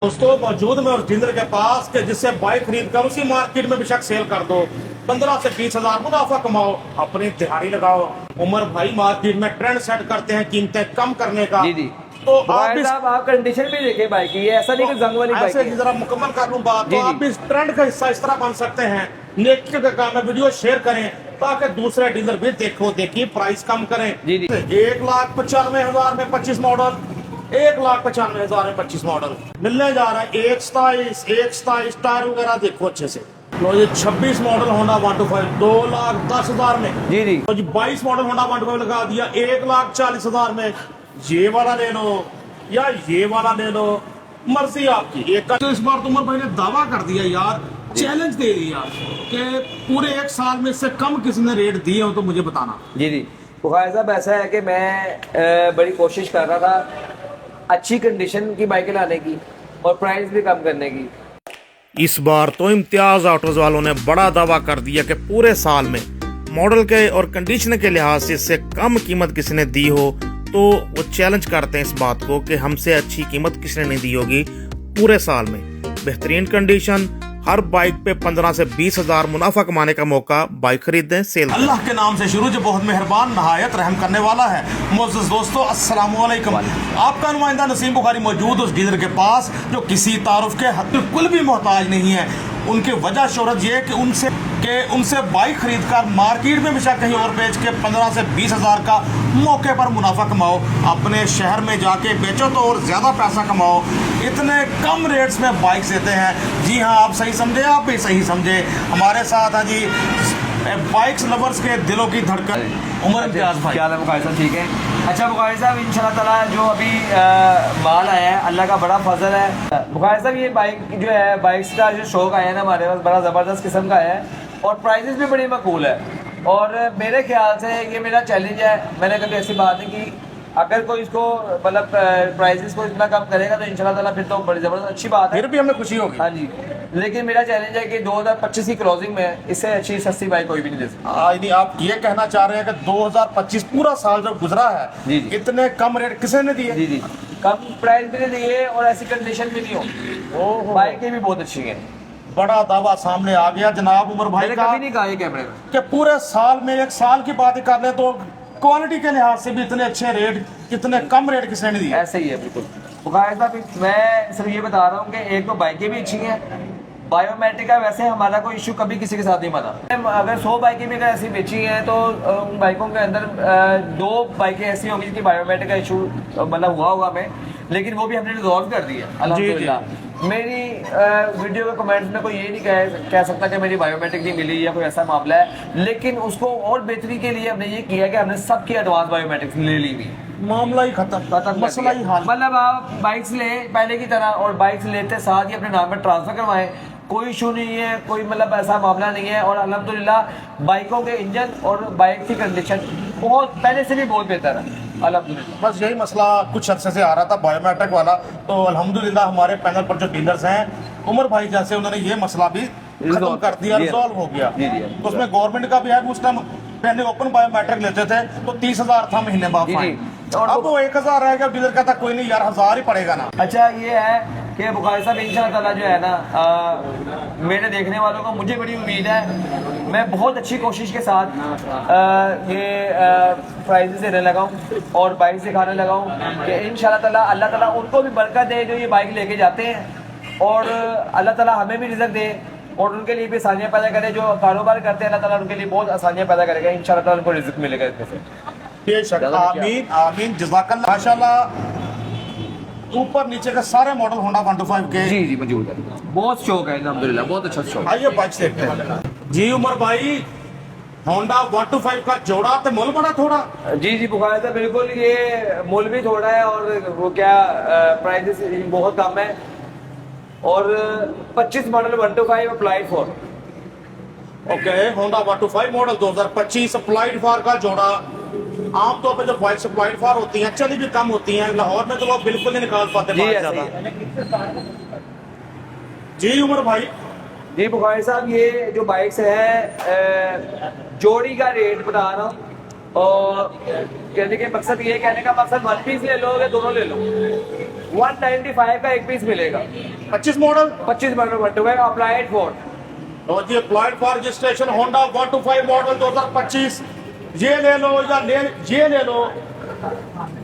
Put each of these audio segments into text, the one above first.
दोस्तों मौजूद में उस डीलर के पास कि जिससे बाइक खरीद कर उसी मार्केट में बेशक सेल कर दो, 15 से 20 हजार मुनाफा कमाओ, अपनी दिहाड़ी लगाओ। उमर भाई मार्केट में ट्रेंड सेट करते हैं कीमतें कम करने का। जी जी। तो आप भी आप कंडीशन भी देखे बाइक की, ऐसा नहीं कि जंग वाली बाइक ऐसे है। जरा मुकम्मल कर लूं बात, तो जी आप भी इस ट्रेंड का हिस्सा इस तरह बन सकते हैं। नेकी का काम है, वीडियो शेयर करें ताकि दूसरे डीलर भी देखिए प्राइस कम करें। जी जी। 1,95,000 में 25 मॉडल, 1,95,000 में 25 मॉडल मिलने जा रहा है। 127 टायर वगैरह देखो अच्छे से। लो ये 26 मॉडल होंडा 125 2,10,000 में। जी जी। तो जी 22 मॉडल होंडा 125 लगा दिया 1,40,000 में। ये वाला ले लो या ये वाला ले लो, मर्जी आपकी। एक तो इस बार तो उमर भाई ने दावा कर दिया यार, चैलेंज दे दिया कि पूरे एक साल में इससे कम किसने रेट दिए हो तो मुझे बताना। जी जी। बुखारी साहब ऐसा है कि मैं बड़ी कोशिश कर रहा था अच्छी कंडीशन की बाइकें लाने की और प्राइस भी कम करने की। इस बार तो इम्तियाज ऑटोज वालों ने बड़ा दावा कर दिया कि पूरे साल में मॉडल के और कंडीशन के लिहाज से इससे कम कीमत किसने दी हो तो वो चैलेंज करते हैं इस बात को कि हमसे अच्छी कीमत किसने नहीं दी होगी पूरे साल में। बेहतरीन कंडीशन, हर बाइक पे 15 से 20 हजार मुनाफा कमाने का मौका। बाइक खरीदें सेल। अल्लाह के नाम से शुरू जो बहुत मेहरबान नहायत रहम करने वाला है। मोअज़्ज़ज़ दोस्तों अस्सलाम वालेकुम। आपका नुमाइंदा नसीम बुखारी मौजूद उस डीलर के पास जो किसी तारुफ के बिल्कुल भी मोहताज नहीं है। उनकी वजह शोहरत ये कि उनसे बाइक खरीद कर मार्केट में बेशक कहीं और बेच के 15 से 20 हजार का मौके पर मुनाफा कमाओ। अपने शहर में जाके बेचो तो और ज्यादा पैसा कमाओ। इतने कम रेट्स में बाइक देते हैं। जी हाँ, आप सही समझे, आप भी सही समझे। हमारे साथ है जी बाइक्स लवर्स के दिलों की धड़कन उमर इम्तियाज भाई। क्या हाल है बुखारी साहब? ठीक है। अच्छा बुखारी साहब, इंशाल्लाह ताला जो अभी माल आया है अल्लाह का बड़ा फजल है। बुखारी साहब ये बाइक जो है, बाइक्स का जो शौक आया है ना हमारे पास, बड़ा ज़बरदस्त किस्म का है और प्राइजेस भी बड़ी मकबूल है। और मेरे ख्याल से ये मेरा चैलेंज है, मैंने कभी ऐसी बात नहीं की। अगर कोई इसको मतलब प्राइजेस को इतना कम करेगा तो इंशाल्लाह ताला फिर तो बड़ी ज़बरदस्त अच्छी बात है, फिर भी हमें खुशी होगी। हाँ जी। लेकिन मेरा चैलेंज है कि 2025 की क्लोजिंग में इससे अच्छी सस्ती बाइक कोई भी नहीं दे सकता। नहीं, आप ये कहना चाह रहे हैं कि 2025 पूरा साल जब गुजरा है, जी जी, इतने कम रेट किसी ने दिए? जी जी, कम प्राइस भी नहीं दिए और ऐसी कंडीशन भी नहीं हो। बाइकें भी बहुत अच्छी हैं। बड़ा दावा सामने आ गया जनाब उमर भाई का। कभी नहीं कहा ये कैमरे में कि पूरे साल में, एक साल की बात कर ले तो क्वालिटी के लिहाज से भी इतने अच्छे रेट, इतने कम रेट किसने नहीं दिए। ऐसे ही है बिल्कुल। बुखारी साहब, मैं सिर्फ ये बता रहा हूँ कि एक तो बाइकें भी अच्छी हैं, बायोमेट्रिक का वैसे हमारा कोई इशू कभी किसी के साथ नहीं बना। अगर 100 बाइकें भी अगर ऐसी बेची हैं तो उन बाइकों के अंदर 2 बाइकें ऐसी होंगी जिनकी बायोमेट्रिक का इशू मतलब हुआ होगा हमें, लेकिन वो भी हमने रिजॉल्व कर दिया अल्हम्दुलिल्लाह। मेरी वीडियो के कमेंट्स में कोई ये नहीं कह सकता कि मेरी बायोमेट्रिक नहीं मिली या कोई ऐसा मामला है, लेकिन उसको और बेहतरी के लिए हमने ये किया कि हमने सबकी एडवांस बायोमेट्रिक ले ली हुई। मामला ही खत्म, मसला ही हल। मतलब आप बाइक्स ले पहले की तरह और बाइक्स लेते साथ ही अपने नाम पर ट्रांसफर करवाएं, कोई इशू नहीं है, कोई मतलब ऐसा मामला नहीं है। और अल्हम्दुलिल्लाह बाइकों के इंजन और बाइक की कंडीशन बहुत पहले से भी बहुत बेहतर है अल्हम्दुलिल्लाह। बस यही मसला कुछ अर्से से आ रहा था बायोमेट्रिक वाला, तो अल्हम्दुलिल्लाह हमारे पैनल पर जो डीलर्स हैं उमर भाई जैसे, उन्होंने ये मसला भी खत्म कर दिया, रिजॉल्व हो गया। तो उसमें गवर्नमेंट का भी है, उस टाइम पहले ओपन बायोमेट्रिक लेते थे तो 30,000 था महीने बाद फाइन, अब वो 1,000 रहेगा। डीलर कहता कोई नहीं यार, 1,000 ही पड़ेगा ना। अच्छा ये है कि बुखारी साहब इंशाअल्लाह ताला जो है ना, मेरे देखने वालों को मुझे बड़ी उम्मीद है, मैं बहुत अच्छी कोशिश के साथ ये प्राइजेस देने लगा हूँ और बाइक सिखाने लगा हूँ कि इंशाअल्लाह ताला अल्लाह ताला उनको भी बरकत दे जो ये बाइक लेके जाते हैं, और अल्लाह ताला हमें भी रिज़्क दे और उनके लिए भी आसानियाँ पैदा करे। जो कारोबार करते हैं अल्लाह ताला उनके लिए बहुत आसानियाँ पैदा करेगा, इंशाअल्लाह ताला उनको रिज़्क मिलेगा इसमें से। बेशक, आमीन आमीन, जज़ाकल्लाह। माशाल्लाह ऊपर नीचे के सारे मॉडल होंडा 125 के जी जी मौजूद है, बहुत शौक है अल्हम्दुलिल्लाह, बहुत अच्छा शौक। आइए बाइक देखते हैं। जी उमर भाई, होंडा 125 का जोड़ा तो मुल बड़ा थोड़ा। जी जी बुखारी साहब, बिल्कुल ये मुल भी थोड़ा है और वो क्या प्राइस बहुत कम है। और 25 model 125 applied for. Okay, Honda 125 model 2025 applied for का जोड़ा। आमतौर पर जो बाइक अप्लाइड फॉर होती हैं चली भी कम होती हैं, लाहौर में तो लोग बिल्कुल नहीं निकाल पाते ज्यादा। जी उमर भाई। जी बुखारी साहब, ये जो बाइक्स है जोड़ी का रेट बता रहा हूँ और कहने का मकसद 1 पीस ले लो या दोनों ले लो। 195 का एक पीस मिलेगा। 25 मॉडल 25 मॉडल 125 अप्लाइड फोर्ड। और ये applied for registration Honda 125 model 2025। ये ले लो या ये ले लो,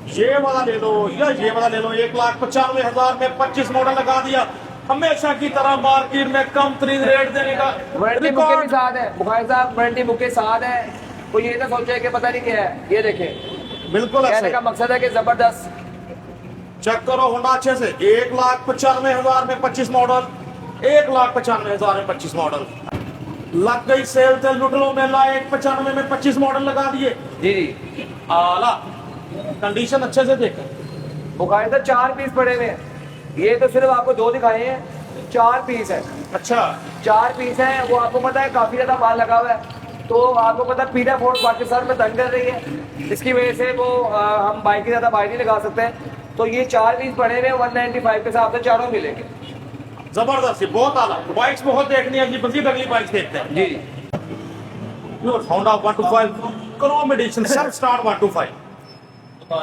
ये वाला ले लो या ये वाला ले लो। 1,95,000 में 25 मॉडल लगा दिया। हमेशा की तरह मार्केट में कम तरीन रेट देने का वारंटी बुक के भी साथ है बुखारी साहब, वारंटी बुक के साथ है। कोई ये ना सोचे कि पता नहीं क्या है। ये देखें, बिल्कुल कहने ऐसे। का मकसद है कि जबरदस्त। चेक करो होंडा अच्छे से। 1,95,000 में 25 मॉडल, 1,95,000 में 25 मॉडल लग गई सेल। तेल लुट लो मेला। 1,95 में 25 मॉडल लगा दिए। जी जी आला कंडीशन अच्छे से देखें। बुखारी साहब 4 पीस पड़े हुए हैं। ये तो सिर्फ आपको 2 दिखाए हैं, 4 पीस है। अच्छा 4 पीस है। वो आपको पता है काफी ज्यादा माल लगा हुआ है। तो आपको पता है पीटा फोर्ड पाकिस्तान में तंग कर रही है, इसकी वजह से वो हम बाइक की ज्यादा बाइक नहीं लगा सकते हैं। तो ये 4 पीस पड़े हुए 195 के हिसाब से चारों मिलेंगे। जबरदस्त, ये बहुत आला। बाइक्स बहुत देखनी है, मजीद अगली बाइक्स देखते हैं। जी Honda 125 Chrome addition self start 125।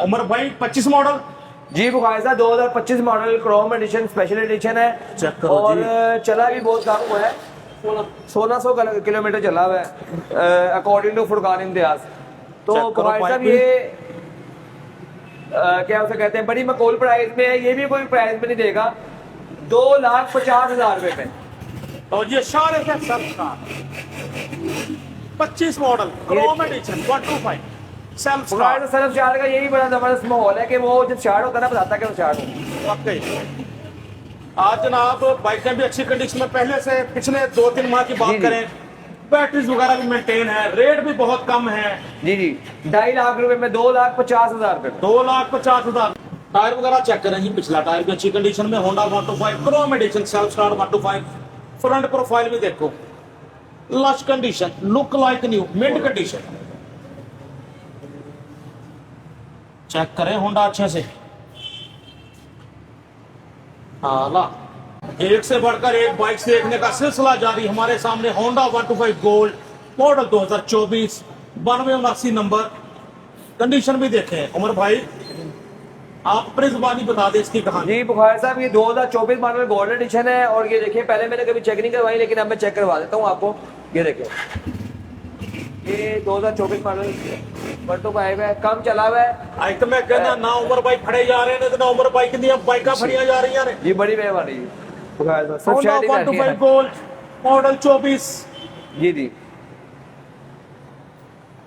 Umar भाई 25 मॉडल। जी बुखारी साहब 2025 model chrome edition special edition है। चेक करो और जी। चला भी बहुत कम हुआ है, 1600 किलोमीटर चला हुआ है अकॉर्डिंग टू फुरकान इम्तियाज। तो चेक करो बुखारी साहब पाइप ये क्या उसे कहते हैं, बड़ी मकबूल प्राइस में है। ये भी कोई प्राइस में नहीं देगा, 2,50,000 रुपए में। और ये सारे से self start 25 model chrome edition 125 self बुखारी स्टार्ट। साहब सरफ चार का यही बड़ा जबरदस्त माहौल है कि वो जब चार्ट होता है ना बताता है कि वो चार्ट हो। वाकई आज जनाब बाइकें भी अच्छी कंडीशन में, पहले से पिछले 2-3 माह की जी, बात जी। करें, बैटरीज वगैरह भी मेंटेन है, रेट भी बहुत कम है। जी जी 2.5 लाख रुपए में 2,50,000 रुपए में। 2,50,000। टायर वगैरह चेक करें जी, पिछला टायर भी अच्छी कंडीशन में। Honda 125 Chrome addition self start 125। Front profile भी देखो, lush condition, look like new, mid condition. Check करें होंडा अच्छे से। आला एक से बढ़कर एक बाइक देखने का सिलसिला जारी। हमारे सामने Honda 125 gold model 2024 9279 number. Condition भी देखें। उमर भाई आप अपनी जुबानी बता दें इसकी कहानी। जी बुखारी साहब ये 2024 मॉडल गोल्ड एडिशन है। और ये देखिए, पहले मैंने कभी चेक नहीं करवाई, लेकिन अब मैं चेक करवा देता हूँ आपको। ये देखिए, ये 2024 मॉडल 125 है, कम चला हुआ है। आज तो मैं कहना ना उमर भाई फड़े जा रहे हैं, ना उमर भाई की नहीं, अब बाइका फड़िया जा रही हैं। जी बड़ी मेहरबानी जी बुखारी साहब, सब होंडा शायद ही बैठी 125 है। Gold model 24। जी जी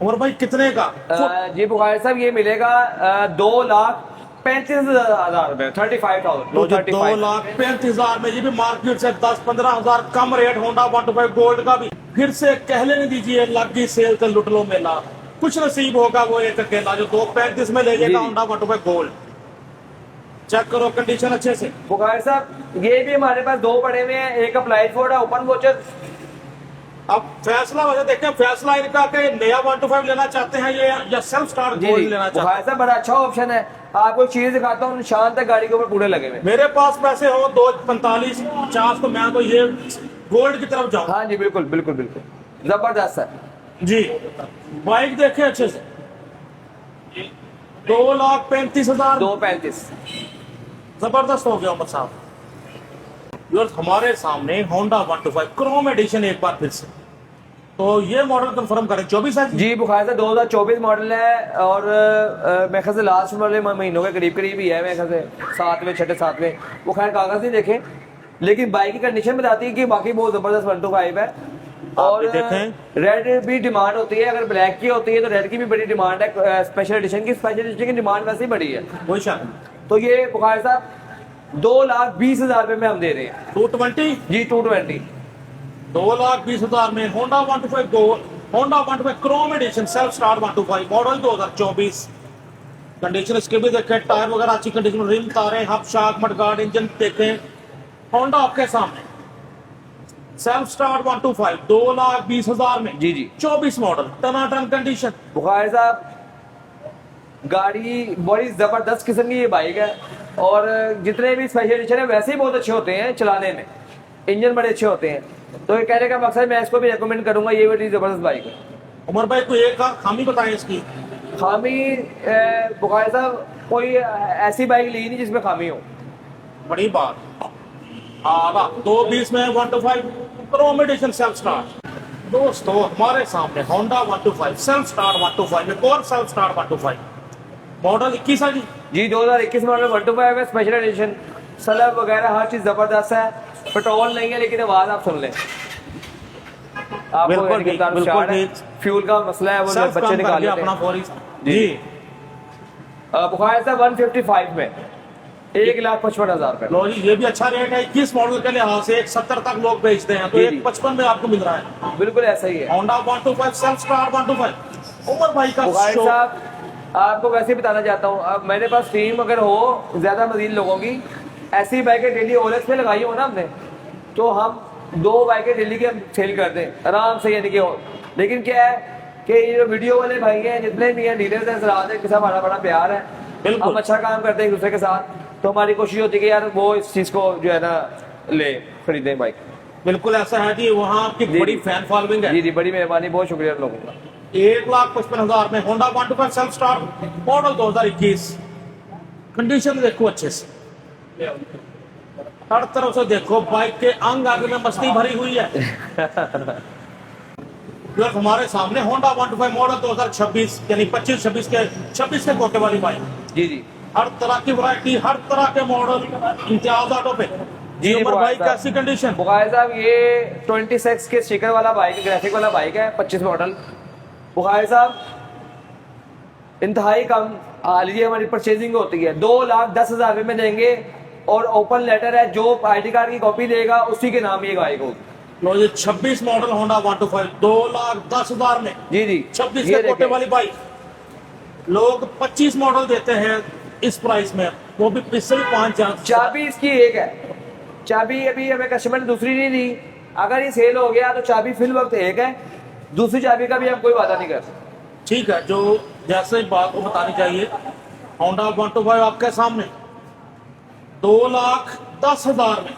उमर भाई कितने का? जी बुखारी साहब ये मिलेगा 2,35,000 रुपए, 35,000 तो 2,35,000 में, ये भी मार्केट से 10-15,000 कम रेट होंडा 125 गोल्ड का भी। फिर से कह लेने दीजिए, लग गई सेल तो लुट लो मेला। कुछ नसीब होगा वो एक अकेला जो 2,35,000 में ले जाएगा जी। Honda 125 gold. चेक करो कंडीशन अच्छे से। बुखारी साहब ये भी हमारे पास 2 पड़े हुए हैं, एक अप्लाइड फोर्ड है ओपन वोचर। अब फैसला वैसे देखें, फैसला इनका कि नया 125 लेना चाहते हैं ये या सेल्फ स्टार्ट जी गोल्ड जी लेना चाहते हैं। बुखारी साहब बड़ा अच्छा ऑप्शन है। आपको चीज दिखाता हूँ, निशान तक गाड़ी के ऊपर पूरे लगे हुए हैं। मेरे पास पैसे हो 2,45,50 तो मैं तो ये गोल्ड की तरफ जाऊं। हाँ जी बिल्कुल बिल्कुल बिल्कुल जबरदस्त है जी बाइक देखें अच्छे से। 2,35,000 2,35,000। जबरदस्त हो गया उमर साहब। व्यूअर्स हमारे सामने होंडा 125 क्रोम एडिशन एक बार फिर से। तो ये मॉडल कंफर्म करें 24 है जी बुखारी साहब 2024 मॉडल है। और मेरे ख्याल से लास्ट वाले महीनों के करीब करीब ही है, मेरे ख्याल से 7वें 6ठे 7वें। वो खैर कागज नहीं देखे, लेकिन बाइक की कंडीशन बताती है कि बाकी बहुत जबरदस्त 125 है। और देखें रेड भी डिमांड होती है, अगर ब्लैक की होती है तो रेड की भी बड़ी डिमांड है। स्पेशल एडिशन की डिमांड वैसे ही बड़ी है। कोई शक नहीं। तो ये बुखारी साहब 2,20,000 रुपए में हम दे रहे हैं। 220 जी 220। 2,20,000 में Honda 125 gold, Honda 125 Chrome addition self start 125 model 2024। Condition इसके भी देखें, टायर वगैरह अच्छी कंडीशन में, रिम तारे, हब शाक मडगार्ड, इंजन देखें। होंडा आपके सामने सेल्फ स्टार्ट 125 2,20,000 में। जी जी 24 मॉडल टनाटन कंडीशन। बुखारी साहब गाड़ी बड़ी जबरदस्त किस्म की ये बाइक है। और जितने भी स्पेशल एडिशन है वैसे ही बहुत अच्छे होते हैं चलाने में, इंजन बड़े अच्छे होते हैं। तो ये कहने का मकसद मैं इसको भी रेकमेंड करूंगा, ये बड़ी जबरदस्त बाइक है। उमर भाई कोई एक खामी बताएं इसकी। खामी बुखारी साहब कोई ऐसी बाइक ली नहीं जिसमें खामी हो। बड़ी बात। आला 220 में 125 क्रोम एडिशन सेल्फ स्टार्ट। दोस्तों हमारे सामने होंडा 125 सेल्फ स्टार्ट 125 में और सेल्फ स्टार्ट 125 मॉडल 21 है जी 2021 मॉडल 125 है, स्पेशल एडिशन, सलब वगैरह हर चीज जबरदस्त है। पेट्रोल नहीं है लेकिन आवाज आप सुन लें। आपको बिल्कुल ठीक, बिल्कुल ठीक। फ्यूल का मसला है, वो सेल्फ बच्चे काम निकाल कर लिया लेते अपना हैं। फौरी। जी। जी बुखार था 155 में 1,55,000 रुपए। लो जी, ये भी अच्छा रेट है। 21 मॉडल के लिहाज से 170 तक लोग बेचते हैं, तो जी, जी। 155 में आपको मिल रहा है। बिल्कुल ऐसा ही है। होंडा 125 सेल्फ स्टार्ट 125 उमर भाई का बुखारी शो। साहब आपको वैसे ही बताना चाहता हूँ, अब मेरे पास टीम अगर हो ज्यादा मजीद लोगों की, ऐसी बाइकें डेली ओलेक्स में लगाई हो ना हमने, तो हम 2 बाइकें डेली के हम सेल कर दें आराम से, यानी कि लेकिन क्या है कि ये जो वीडियो वाले भाई हैं, जितने भी हैं डीलर्स हैं, सराज है, किसी हमारा बड़ा प्यार है, बिल्कुल। हम अच्छा काम करते हैं एक दूसरे के साथ, तो हमारी कोशिश होती है कि यार वो इस चीज को जो है ना ले खरीदें बाइक। बिल्कुल ऐसा है जी, वहाँ आपकी जी, बड़ी जी। फैन फॉलोइंग है। जी जी, बड़ी मेहरबानी, बहुत शुक्रिया आप लोगों का। 1,55,000 में Honda 125 self start model 2021। Condition देखो अच्छे से, हर तरफ से देखो, बाइक के अंग आगे में मस्ती भरी हुई है। जो हमारे सामने होंडा 125 मॉडल 2026 यानी 26 के कोटे वाली बाइक। जी जी हर तरह की वैरायटी, हर तरह के मॉडल, इम्तियाज ऑटो पे। जी उमर भाई कैसी कंडीशन? बुखारी साहब ये 26 के स्टिकर वाला बाइक, ग्राफिक वाला बाइक है, 25 मॉडल। बुखारी साहब इंतहाई कम हालिया हमारी परचेजिंग होती है, 2,10,000 रुपये में देंगे, और ओपन लेटर है, जो आईडी कार्ड की कॉपी देगा उसी के नाम ये बाइक होगी। लो जी 26 मॉडल होंडा 125 2,10,000 में। जी जी 26 ये के कोटे देखें। वाली बाइक लोग 25 मॉडल देते हैं इस प्राइस में, वो भी इससे भी 5 चाबी इसकी एक है, चाबी अभी हमें कस्टमर ने दूसरी नहीं दी, अगर ये सेल हो गया तो चाबी फिल वक्त एक है, दूसरी चाबी का भी हम कोई वादा नहीं कर सकते। ठीक है, जो जैसे बात को बतानी चाहिए। होंडा 125 आपके सामने 2,10,000 में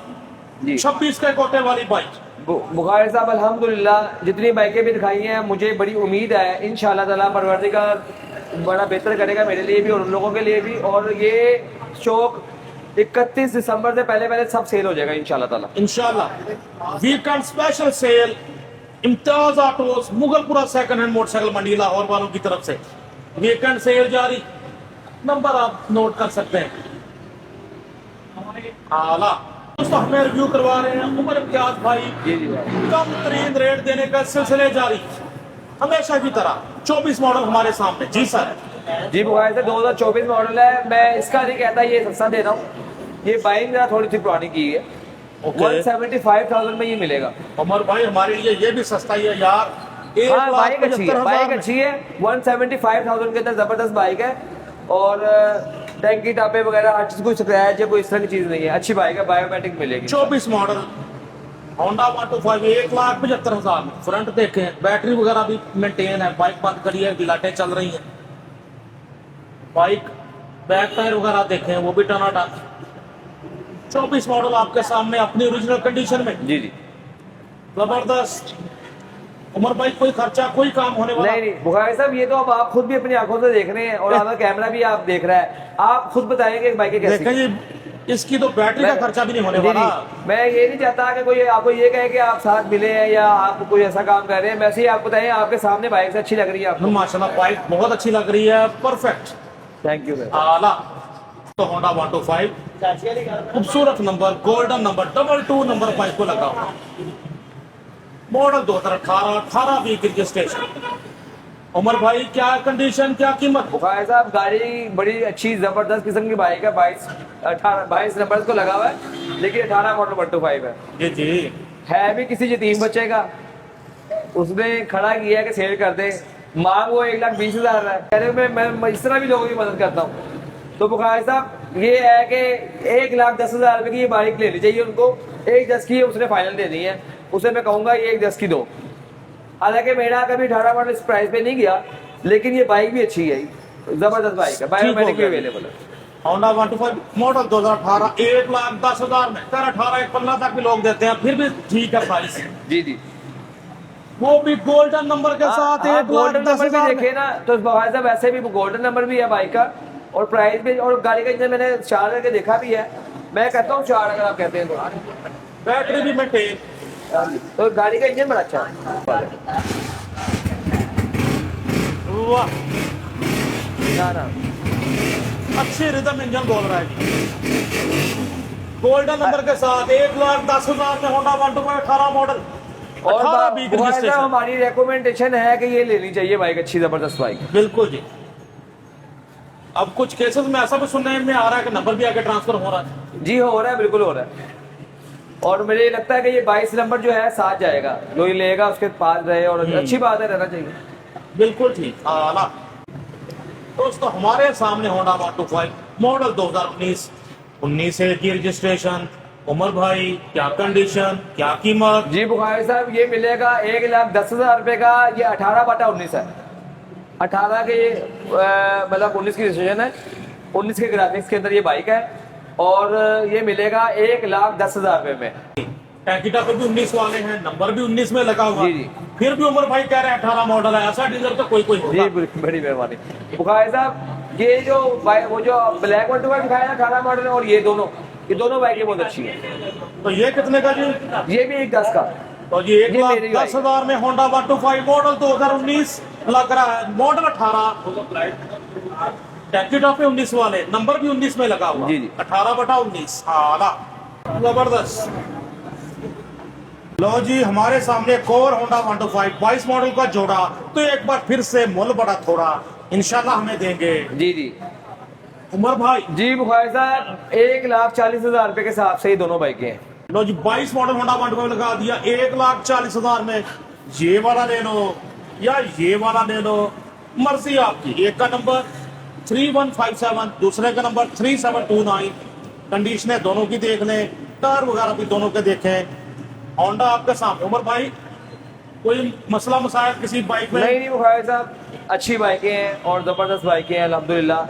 जी 26 के कोटे वाली बाइक। बुखारी साहब अल्हम्दुलिल्लाह जितनी बाइकें भी दिखाई हैं, मुझे बड़ी उम्मीद है इंशाल्लाह ताला परवरदिगार बड़ा बेहतर करेगा मेरे लिए भी और उन लोगों के लिए भी, और ये शौक 31 दिसंबर से पहले पहले सब सेल हो जाएगा इंशाल्लाह ताला। इंशाल्लाह weekend special sale Imtiaz autos Mughalpura second hand motorcycle मंडी लाहौर वालों की तरफ से वीकेंड सेल जारी। नंबर आप नोट कर सकते हैं। आला दोस्तों हमें रिव्यू करवा रहे हैं उमर इम्तियाज भाई। जी जी भाई। कम तरीन रेट देने का सिलसिले जारी हमेशा की तरह। 24 मॉडल हमारे सामने। जी सर। जी बुखारी साहब 2024 मॉडल है, मैं इसका नहीं कहता ये सस्ता दे रहा हूँ, ये बाइक मेरा थोड़ी सी पुरानी की है। 175,000 में ये मिलेगा। उमर भाई हमारे लिए ये भी सस्ता ही है यार। हाँ बाइक अच्छी है, बाइक अच्छी है, 175,000 के अंदर जबरदस्त बाइक है, और टैंकी टापे वगैरह हर चीज, कोई स्क्रैच या कोई इस तरह की चीज नहीं है, अच्छी बाइक है, बायोमेट्रिक मिलेगी। 24 मॉडल होंडा 125 1,75,000 में। फ्रंट देखें, बैटरी वगैरह भी मेंटेन है, बाइक बंद करी है, लाइटें चल रही हैं। बाइक बैक टायर वगैरह देखें, वो भी टनाटन। 24 मॉडल आपके सामने अपनी ओरिजिनल कंडीशन में। जी जी जबरदस्त। उमर भाई कोई खर्चा कोई काम होने वाला नहीं बुखारी साहब, ये तो अब आप खुद भी अपनी आंखों से देख रहे हैं, और आपका कैमरा भी आप देख रहा है, आप खुद बताएंगे कि बाइकें कैसी देखें जी, इसकी तो बैटरी का खर्चा भी नहीं होने जी, वाला। जी, मैं ये नहीं चाहता कि कोई आपको ये कहे कि आप साथ मिले हैं या आप कोई ऐसा काम कर रहे हैं, वैसे ही आप बताएं आपके सामने बाइक से अच्छी लग रही है आपको। माशाल्लाह बाइक बहुत अच्छी लग रही है, परफेक्ट, थैंक यू। आला। तो होंडा 125 खूबसूरत number, golden number, 22 number bike को लगा हुआ। Model 2018 18 week registration. उमर भाई क्या कंडीशन, क्या कीमत? बुखारी साहब गाड़ी बड़ी अच्छी जबरदस्त किस्म की बाइक है, 22 नंबर को लगा हुआ है, लेकिन 18 मॉडल 125 है। जी जी है भी किसी यतीम बच्चे का, उसने खड़ा किया कि सेल कर दे, मांग वो 1,20,000 है, कह रहे मैं इस तरह भी लोगों की मदद करता हूँ। तो बुखारी साहब ये है कि 1,10,000 रुपए की ये बाइक लेनी चाहिए उनको, 1,10 की उसने फाइनल देनी है, उसे मैं कहूंगा ये 1,10 की दो। हालांकि मेरा कभी 18 मॉडल इस प्राइस पे नहीं गया, लेकिन ये बाइक भी अच्छी है, जबरदस्त बाइक है, बायोमेट्रिक भी अवेलेबल है। होंडा 125 मॉडल 2018 1,10,000 में, 18 1,15 तक भी लोग देते हैं, फिर भी ठीक है प्राइस। जी जी वो भी गोल्डन नंबर के साथ। गोल्डन नंबर भी देखे ना तो भाई साहब वैसे भी गोल्डन नंबर भी है बाइक का, और प्राइस भी, और गाड़ी का इंजन मैंने चार करके देखा भी है, मैं कहता हूँ 4 अगर आप कहते हैं तो। बैटरी भी मेंटेन, तो गाड़ी का इंजन बड़ा अच्छा है। वाह ना ना अच्छी रिदम इंजन बोल रहा है जी। गोल्डन नंबर के साथ 1,10,000 में होंडा 125 मॉडल और 18 20 रजिस्ट्रेशन। हमारी रिकमेंडेशन है कि ये लेनी चाहिए बाइक, अच्छी जबरदस्त बाइक। बिल्कुल जी। अब कुछ केसेस में ऐसा भी सुनने में आ रहा है कि नंबर भी आगे ट्रांसफर हो रहा है। जी हो रहा है, बिल्कुल हो रहा है। और मुझे लगता है कि ये 22 नंबर जो है साथ जाएगा, जो ये लेगा उसके पास रहे, और अच्छी बात है, रहना चाहिए। बिल्कुल ठीक आला। दोस्तों हमारे सामने होंडा 125 मॉडल 2019 19 है की रजिस्ट्रेशन। उमर भाई क्या कंडीशन, क्या कीमत? जी बुखारी साहब, ये मिलेगा 1,10,000 रुपए का। ये 18/19 है। 18 के ये मतलब 19 की रजिस्ट्रेशन है, 19 के ग्राफिक्स के अंदर ये बाइक है, और ये मिलेगा 1,10,000 रुपए में। टैकिटा पे भी 19 वाले हैं, नंबर भी 19 में लगा हुआ। जी, जी। फिर भी उमर भाई कह रहे हैं 18 मॉडल है। ऐसा डीलर तो कोई जी होगा। बड़ी मेहरबानी बुखारी साहब। ये जो वो जो ब्लैक 125 दिखाया 18 मॉडल, और ये दोनों बाइकें बहुत अच्छी हैं। तो ये कितने का जी? ये भी 1,10 का। तो ये ये मेरी 1,10,000 में होंडा 125 मॉडल 2019 लग रहा है। मॉडल 18, टैकिटा पे 19 वाले, नंबर भी 19 में लगा हुआ। जी, जी। 18/19 आला जबरदस्त। लो जी हमारे सामने एक और होंडा 125 22 मॉडल का जोड़ा। तो एक बार फिर से मोल बड़ा थोड़ा इंशाल्लाह हमें देंगे जी जी उमर भाई। जी बुखारी साहब, 1,40,000 रुपए के हिसाब से ये दोनों बाइकें हैं। लो जी 22 मॉडल होंडा 125 लगा दिया 1,40,000 में। ये वाला ले लो या ये वाला ले लो, मर्जी आपकी। एक का नंबर 3157, दूसरे का नंबर 3729। कंडीशनें दोनों की देख लें, टायर वगैरह भी दोनों के देखें। होंडा आपके सामने। उमर भाई कोई मसला मसाइल किसी बाइक में? नहीं बुखारी साहब, अच्छी बाइकें हैं और जबरदस्त बाइकें हैं अल्हम्दुलिल्लाह।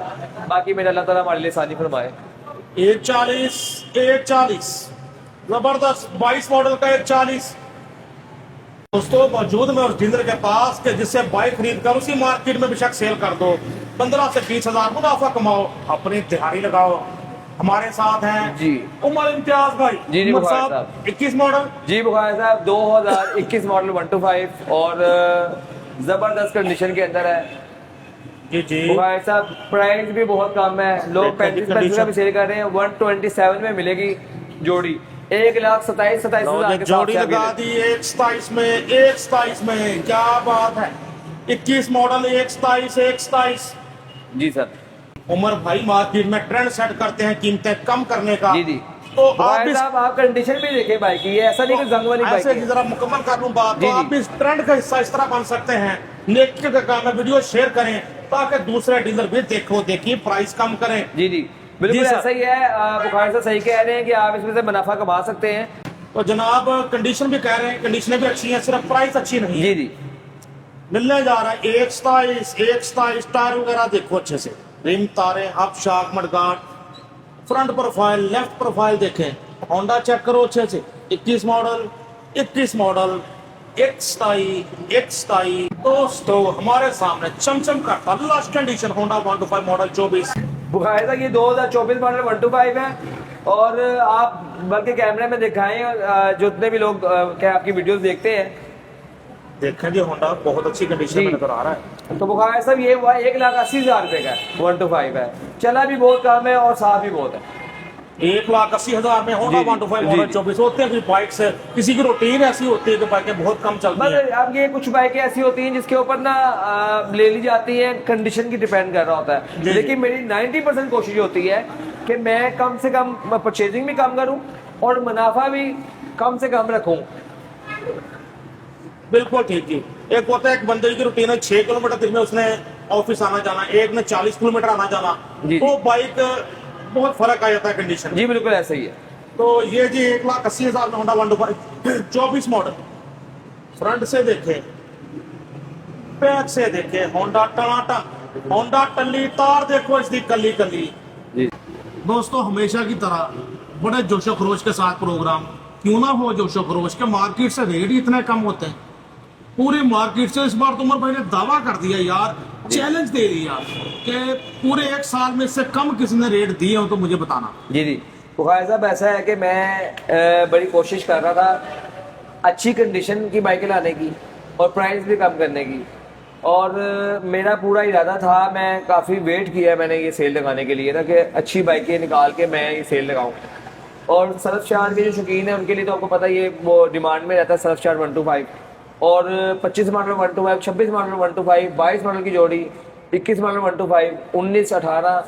बाकी मेरा अल्लाह ताला हमारे लिए आसानी फरमाए। 140 जबरदस्त 22 मॉडल का 140। दोस्तों मौजूद में उस डीलर के पास के जिससे बाइक खरीद कर उसी मार्केट में बेशक सेल कर दो, 15 से 20,000 मुनाफा कमाओ, अपनी दिहाड़ी लगाओ। हमारे साथ हैं जी उमर इम्तियाज भाई। जी जी उमर बुखारी साहब साहब। 21 मॉडल। जी बुखारी साहब, 2021 मॉडल 125 और जबरदस्त कंडीशन के अंदर है। जी जी बुखारी साहब, प्राइस भी बहुत कम है। लोग देखते हैं 35 का भी सेल कर रहे हैं। 127 में मिलेगी जोड़ी। 1,27,000 के जोड़ी साथ लगा दी 127 में। 127 में क्या बात है। 21 मॉडल 127। जी सर। उमर भाई मार्केट में ट्रेंड सेट करते हैं कीमतें कम करने का। जी जी तो आप बुखारी इस साहब, आप कंडीशन भी देखें बाइक की, ये ऐसा नहीं कि जंग वाली बाइक ऐसे है। जरा मुकम्मल कर लूं बात। जी, तो जी। आप इस ट्रेंड का हिस्सा इस तरह बन सकते हैं। नेकी का काम है, वीडियो शेयर करें ताकि दूसरे डीलर भी देखिए प्राइस कम करें। जी जी बिल्कुल जी सर। ऐसा ही है। बुखारी साहब सही कह रहे हैं कि आप इसमें से मुनाफा कमा सकते हैं। तो जनाब कंडीशन भी कह रहे हैं, कंडीशनें भी अच्छी हैं, सिर्फ प्राइस अच्छी नहीं है। जी जी मिलने जा रहा है 127। टायर वगैरह देखो अच्छे से, रिम तारे, हब शाक mudguard, front profile, left profile देखें। होंडा चेक करो अच्छे से। 21 मॉडल 127। दोस्तों हमारे सामने चमचम करता last condition Honda 125 model 24। Bukhari साहब, ये 2024 मॉडल 125 है। और आप बल्कि कैमरे में दिखाएं, जितने भी लोग क्या आपकी वीडियोस देखते हैं। देखें जी होंडा बहुत अच्छी कंडीशन में जी। नजर आ रहा है। तो बुखारी साहब, ये 1,80,000 रुपए का 125 है। चला भी बहुत कम है और साफ भी बहुत है। 1,80,000 में होंडा जी, जी। 125 जी, मॉडल जी। 24 होते हैं। बाइक से किसी की रूटीन ऐसी होती है कि बाइकें बहुत कम चलती बस हैं। अब ये कुछ बाइकें ऐसी होती हैं जिसके ऊपर ना ले ली जाती हैं, कंडीशन की डिपेंड कर रहा होता जी, है। लेकिन मेरी 90% कोशिश होती है कि मैं कम से कम परचेजिंग भी कम करूं और मुनाफा भी कम से कम रखूं। बिल्कुल ठीक जी। एक होता है एक बंदे की रूटीन है 6 किलोमीटर दिन में उसने ऑफिस आना जाना, एक ने 40 किलोमीटर आना जाना। जी, तो बाइक बहुत फर्क आ जाता है कंडीशन में। जी बिल्कुल ऐसा ही है। तो ये जी 1,80,000 में होंडा 125 24 मॉडल। फ्रंट से देखें, बैक से देखें, होंडा टनाटन, होंडा टल्ली तार देखो इसकी कली जी दोस्तों हमेशा की तरह बड़े जोशो खरोश के साथ प्रोग्राम क्यों ना हो। जोशो खरोश के मार्केट से रेट ही इतने कम होते हैं पूरी मार्केट से। इस बार तो उमर भाई ने दावा कर दिया यार, चैलेंज दे दिया कि पूरे 1 साल में इससे कम किसी ने रेट दिए हो तो मुझे बताना। जी जी बुखारी साहब ऐसा है कि मैं बड़ी कोशिश कर रहा था अच्छी कंडीशन की बाइकें लाने की और प्राइस भी कम करने की, और मेरा पूरा इरादा था, मैं काफ़ी वेट किया है मैंने ये सेल लगाने के लिए ना, कि अच्छी बाइकें निकाल के मैं ये सेल लगाऊं। और सरफशार के जो शौकीन है उनके लिए तो आपको पता ही है, वो डिमांड में रहता है सरफशार 125, और 25 मॉडल 125, 26 मॉडल 125, 22 मॉडल की जोड़ी, 21 मॉडल 125, 19, 18,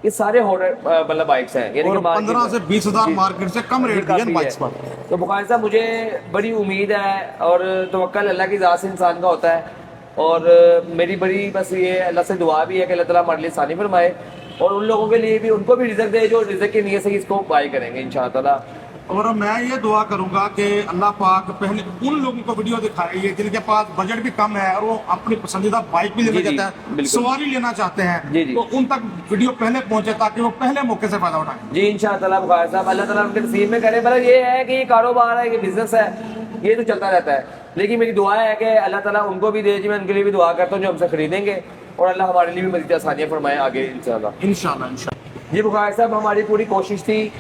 ये सारे मतलब बाइक्स हैं, यानी कि 15 से 20 हज़ार मार्केट से कम रेट दिए बाइक्स पर। तो बुखारी साहब मुझे बड़ी उम्मीद है, और तवक्कल अल्लाह की ज़ात से इंसान का होता है, और मेरी बड़ी बस ये अल्लाह से दुआ भी है कि अल्लाह ताला हमारे लिए आसानी फरमाए, और उन लोगों के लिए भी, उनको भी रिज़्क दे जो रिज़्क की नीयत से इसको बाई करेंगे इंशाअल्लाह। और मैं ये दुआ करूंगा कि अल्लाह पाक पहले उन लोगों को वीडियो दिखाइए जिनके पास बजट भी कम है और वो अपनी पसंदीदा बाइक भी लेना चाहते हैं, सवारी लेना चाहते हैं, तो उन तक वीडियो पहले पहुंचे ताकि वो पहले मौके से फायदा उठाएं। जी इंशाअल्लाह बुखारी साहब, अल्लाह ताला उनके नसीब में करे। मतलब ये है कि ये कारोबार है, ये बिजनेस है, ये तो चलता रहता है, लेकिन मेरी दुआ है कि अल्लाह ताला उनको भी दे। जी मैं उनके लिए भी दुआ करता हूँ जो हमसे खरीदेंगे, और अल्लाह हमारे लिए भी मज़ीद आसानियाँ फरमाए आगे इंशाअल्लाह। इंशाल्लाह। जी बुखारी साहब, हमारी पूरी कोशिश थी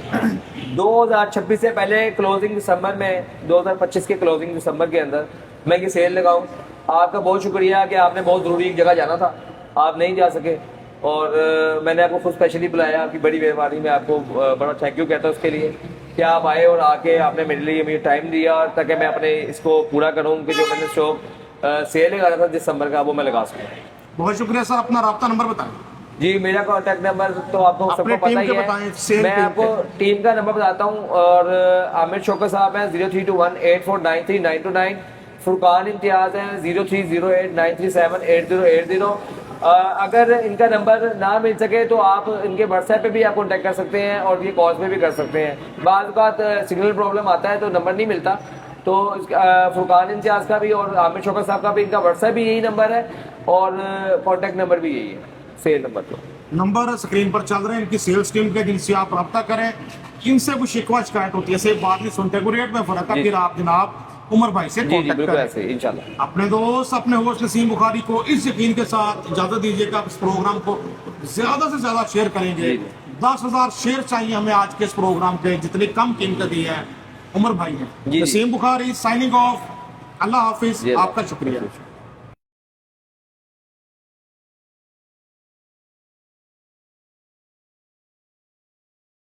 2026 से पहले क्लोजिंग दिसंबर में, 2025 के क्लोजिंग दिसंबर के अंदर मैं ये सेल लगाऊं। आपका बहुत शुक्रिया कि आपने बहुत ज़रूरी एक जगह जाना था, आप नहीं जा सके, और मैंने आपको खुद स्पेशली बुलाया, आपकी बड़ी मेहरबानी, मैं आपको बड़ा थैंक यू कहता हूँ उसके लिए कि आप आए और आके आपने मेरे लिए मुझे टाइम दिया, ताकि मैं अपने इसको पूरा करूँ कि जो मैंने शौक सेल लगाना था दिसंबर का वो मैं लगा सकूँ। बहुत शुक्रिया सर, अपना रब्ता नंबर बताएं। जी मेरा कॉन्टैक्ट नंबर तो आपको सबको पता ही है, मैं आपको टीम का नंबर बताता हूँ। और आमिर शौकत साहब हैं 032184939229, फुरकान इम्तियाज हैं 030893780880। अगर इनका नंबर ना मिल सके तो आप इनके व्हाट्सएप पे भी आप कॉन्टैक्ट कर सकते हैं, और ये कॉल्स पे भी कर सकते हैं। बाज़ बात सिग्नल प्रॉब्लम आता है तो नंबर नहीं मिलता, तो फुरकान इम्तियाज का भी और आमिर शौकत साहब का भी इनका व्हाट्सएप भी यही नंबर है, और कॉन्टैक्ट नंबर भी यही है, सेल नंबर। तो नंबर स्क्रीन पर चल रहे हैं इनकी सेल्स टीम के, जिनसे आप रब्ता करें। इनसे कुछ शिकवा शिकायत होती है, सिर्फ बात नहीं सुनते, कोई रेट में फर्क है, फिर आप जनाब उमर भाई से कांटेक्ट करें इंशाल्लाह। अपने दोस्त, अपने होस्ट नसीम बुखारी को इस यकीन के साथ इजाजत दीजिएगा, इस प्रोग्राम को ज्यादा से ज्यादा शेयर करेंगे। 10,000 शेयर चाहिए हमें आज के इस प्रोग्राम के, जितनी कम कीमत दी है उमर भाई ने। नसीम बुखारी साइनिंग ऑफ, अल्लाह हाफिज, आपका शुक्रिया।